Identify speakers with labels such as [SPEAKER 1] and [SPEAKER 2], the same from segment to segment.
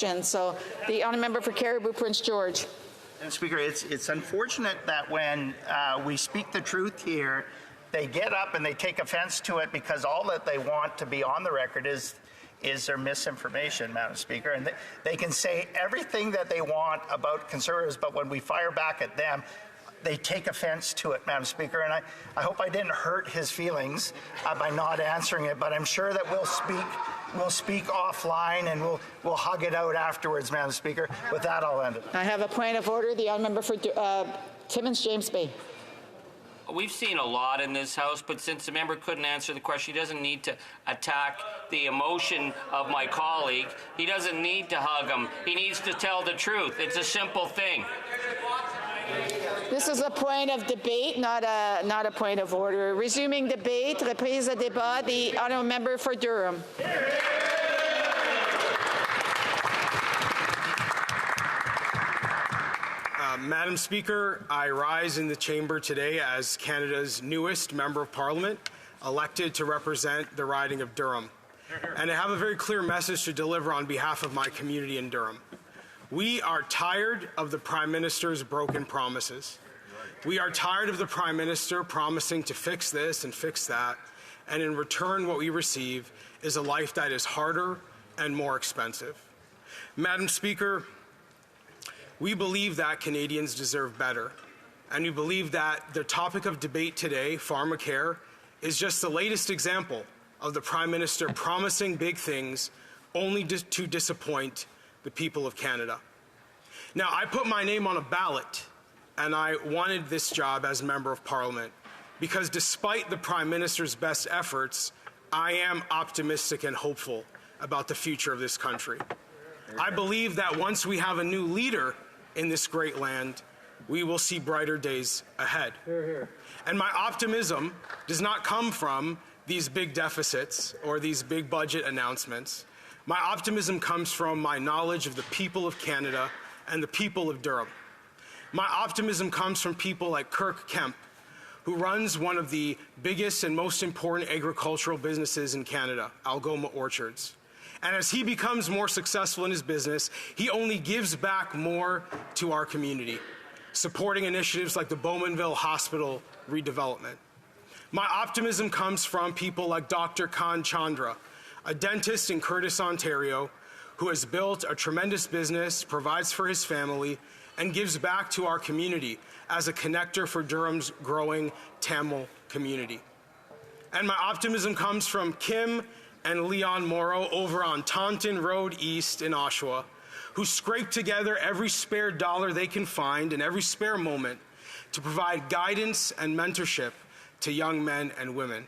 [SPEAKER 1] So the honourable member for Caribou Prince George.
[SPEAKER 2] Madam Speaker, it's unfortunate that when we speak the truth here, they get up and they take offence to it because all that they want to be on the record is their misinformation, Madam Speaker. And they can say everything that they want about Conservatives, but when we fire back at them, they take offence to it, Madam Speaker. And I hope I didn't hurt his feelings by not answering it, but I'm sure that we'll speak offline and we'll hug it out afterwards, Madam Speaker. With that, I'll end it.
[SPEAKER 1] I have a point of order. The honourable member for Timmins James Bay.
[SPEAKER 3] We've seen a lot in this House, but since the member couldn't answer the question, he doesn't need to attack the emotion of my colleague. He doesn't need to hug him. He needs to tell the truth. It's a simple thing.
[SPEAKER 1] This is a point of debate, not a point of order. Resuming debate, reprise de débat. The honourable member for Durham.
[SPEAKER 4] Madam Speaker, I rise in the chamber today as Canada's newest Member of Parliament, elected to represent the riding of Durham. And I have a very clear message to deliver on behalf of my community in Durham. We are tired of the Prime Minister's broken promises. We are tired of the Prime Minister promising to fix this and fix that, and in return what we receive is a life that is harder and more expensive. Madam Speaker, we believe that Canadians deserve better, and we believe that the topic of debate today, pharmacare, is just the latest example of the Prime Minister promising big things only to disappoint the people of Canada. Now, I put my name on a ballot, and I wanted this job as Member of Parliament because despite the Prime Minister's best efforts, I am optimistic and hopeful about the future of this country. I believe that once we have a new leader in this great land, we will see brighter days ahead. And my optimism does not come from these big deficits or these big budget announcements. My optimism comes from my knowledge of the people of Canada and the people of Durham. My optimism comes from people like Kirk Kemp, who runs one of the biggest and most important agricultural businesses in Canada, Algoma Orchards. And as he becomes more successful in his business, he only gives back more to our community, supporting initiatives like the Bowmanville Hospital redevelopment. My optimism comes from people like Dr. Khan Chandra, a dentist in Curtis, Ontario, who has built a tremendous business, provides for his family, and gives back to our community as a connector for Durham's growing Tamil community. And my optimism comes from Kim and Leon Morrow over on Taunton Road East in Oshawa, who scrape together every spare dollar they can find and every spare moment to provide guidance and mentorship to young men and women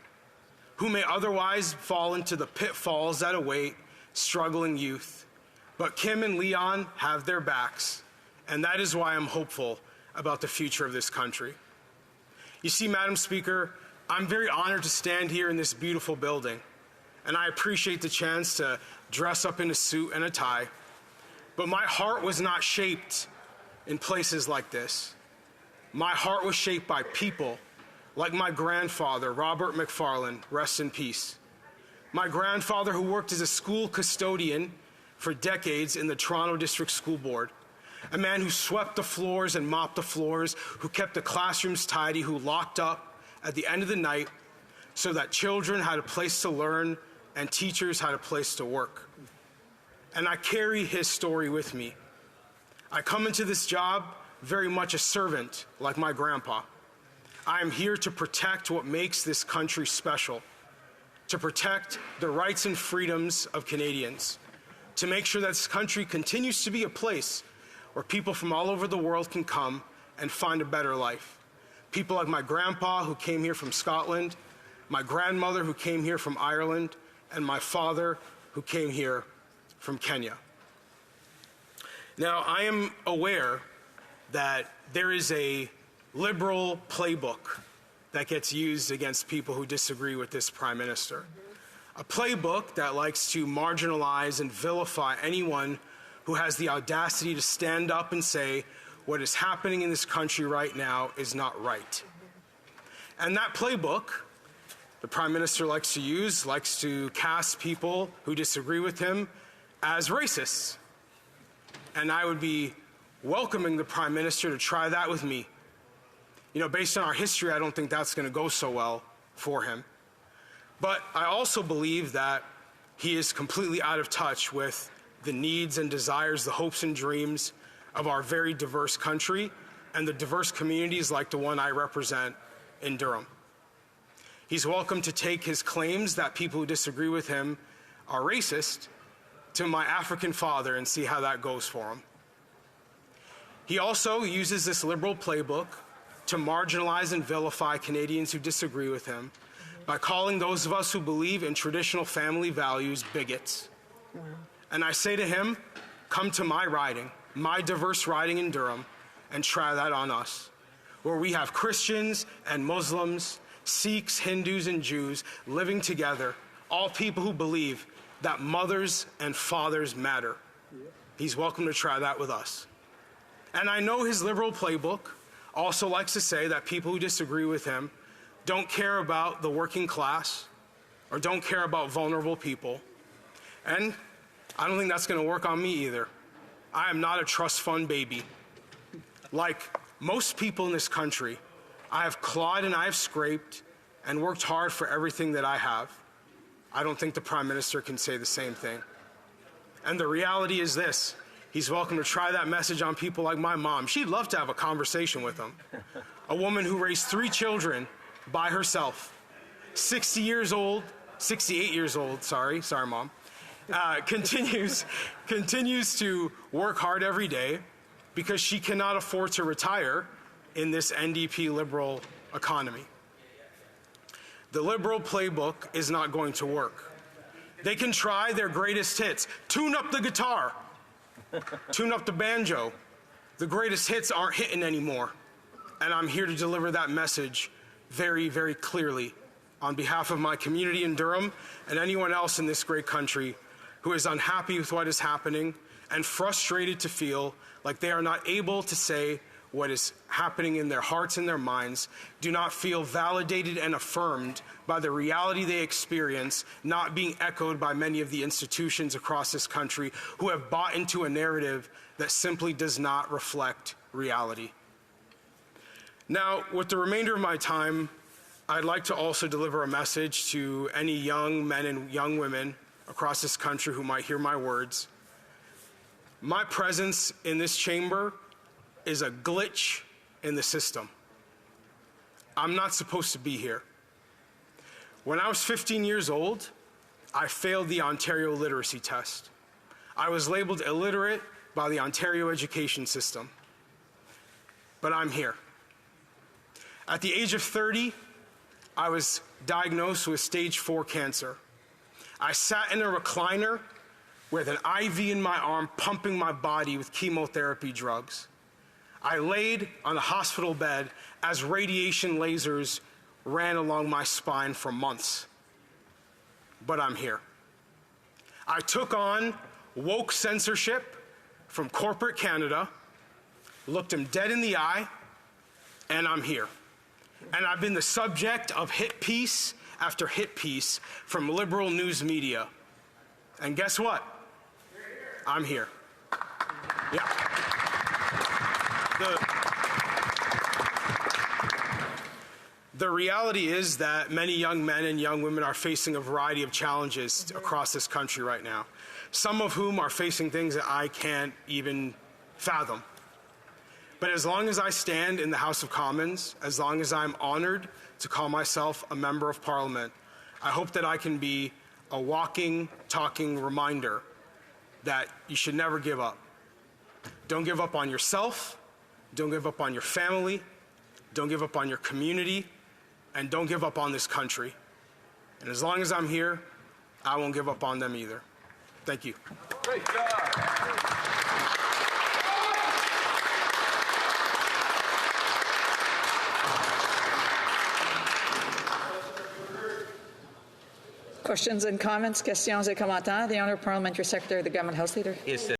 [SPEAKER 4] who may otherwise fall into the pitfalls that await struggling youth. But Kim and Leon have their backs, and that is why I'm hopeful about the future of this country. You see, Madam Speaker, I'm very honored to stand here in this beautiful building, and I appreciate the chance to dress up in a suit and a tie. But my heart was not shaped in places like this. My heart was shaped by people like my grandfather, Robert McFarland, rest in peace. My grandfather, who worked as a school custodian for decades in the Toronto District School Board. A man who swept the floors and mopped the floors, who kept the classrooms tidy, who locked up at the end of the night so that children had a place to learn and teachers had a place to work. And I carry his story with me. I come into this job very much a servant, like my grandpa. I am here to protect what makes this country special, to protect the rights and freedoms of Canadians, to make sure that this country continues to be a place where people from all over the world can come and find a better life. People like my grandpa, who came here from Scotland, my grandmother, who came here from Ireland, and my father, who came here from Kenya. Now, I am aware that there is a liberal playbook that gets used against people who disagree with this Prime Minister. A playbook that likes to marginalize and vilify anyone who has the audacity to stand up and say what is happening in this country right now is not right. And that playbook the Prime Minister likes to use, likes to cast people who disagree with him as racists. and I would be welcoming the Prime Minister to try that with me. You know, based on our history, I don't think that's going to go so well for him. But I also believe that he is completely out of touch with the needs and desires, the hopes and dreams of our very diverse country and the diverse communities like the one I represent in Durham. He's welcome to take his claims that people who disagree with him are racist to my African father and see how that goes for him. He also uses this liberal playbook to marginalize and vilify Canadians who disagree with him by calling those of us who believe in traditional family values bigots. And I say to him, come to my riding, my diverse riding in Durham, and try that on us, where we have Christians and Muslims, Sikhs, Hindus, and Jews living together, all people who believe that mothers and fathers matter. He's welcome to try that with us. And I know his liberal playbook also likes to say that people who disagree with him don't care about the working class or don't care about vulnerable people. And I don't think that's going to work on me either. I am not a trust fund baby. Like most people in this country, I have clawed and I have scraped and worked hard for everything that I have. I don't think the Prime Minister can say the same thing. And the reality is this. He's welcome to try that message on people like my mom. She'd love to have a conversation with him. A woman who raised 3 children by herself, 68 years old, sorry mom, continues to work hard every day because she cannot afford to retire in this NDP liberal economy. The liberal playbook is not going to work. They can try their greatest hits, tune up the guitar, tune up the banjo. The greatest hits aren't hitting anymore. And I'm here to deliver that message very, very clearly on behalf of my community in Durham and anyone else in this great country who is unhappy with what is happening and frustrated to feel like they are not able to say what is happening in their hearts and their minds, do not feel validated and affirmed by the reality they experience, not being echoed by many of the institutions across this country who have bought into a narrative that simply does not reflect reality. Now, with the remainder of my time, I'd like to also deliver a message to any young men and young women across this country who might hear my words. My presence in this chamber is a glitch in the system. I'm not supposed to be here. When I was 15 years old, I failed the Ontario literacy test. I was labeled illiterate by the Ontario education system. But I'm here. At the age of 30, I was diagnosed with stage 4 cancer. I sat in a recliner with an IV in my arm pumping my body with chemotherapy drugs. I laid on a hospital bed as radiation lasers ran along my spine for months. But I'm here. I took on woke censorship from corporate Canada, looked them dead in the eye, and I'm here. And I've been the subject of hit piece after hit piece from liberal news media. And guess what? I'm here. Yeah. The reality is that many young men and young women are facing a variety of challenges across this country right now, some of whom are facing things that I can't even fathom. But as long as I stand in the House of Commons, as long as I'm honored to call myself a member of Parliament, I hope that I can be a walking, talking reminder that you should never give up. Don't give up on yourself. Don't give up on your family, don't give up on your community, and don't give up on this country. And as long as I'm here, I won't give up on them either. Thank you.
[SPEAKER 5] Great job.
[SPEAKER 6] Questions and comments, questions et commentaires. The Honourable Parliamentary Secretary of the Government House Leader.
[SPEAKER 7] Yes,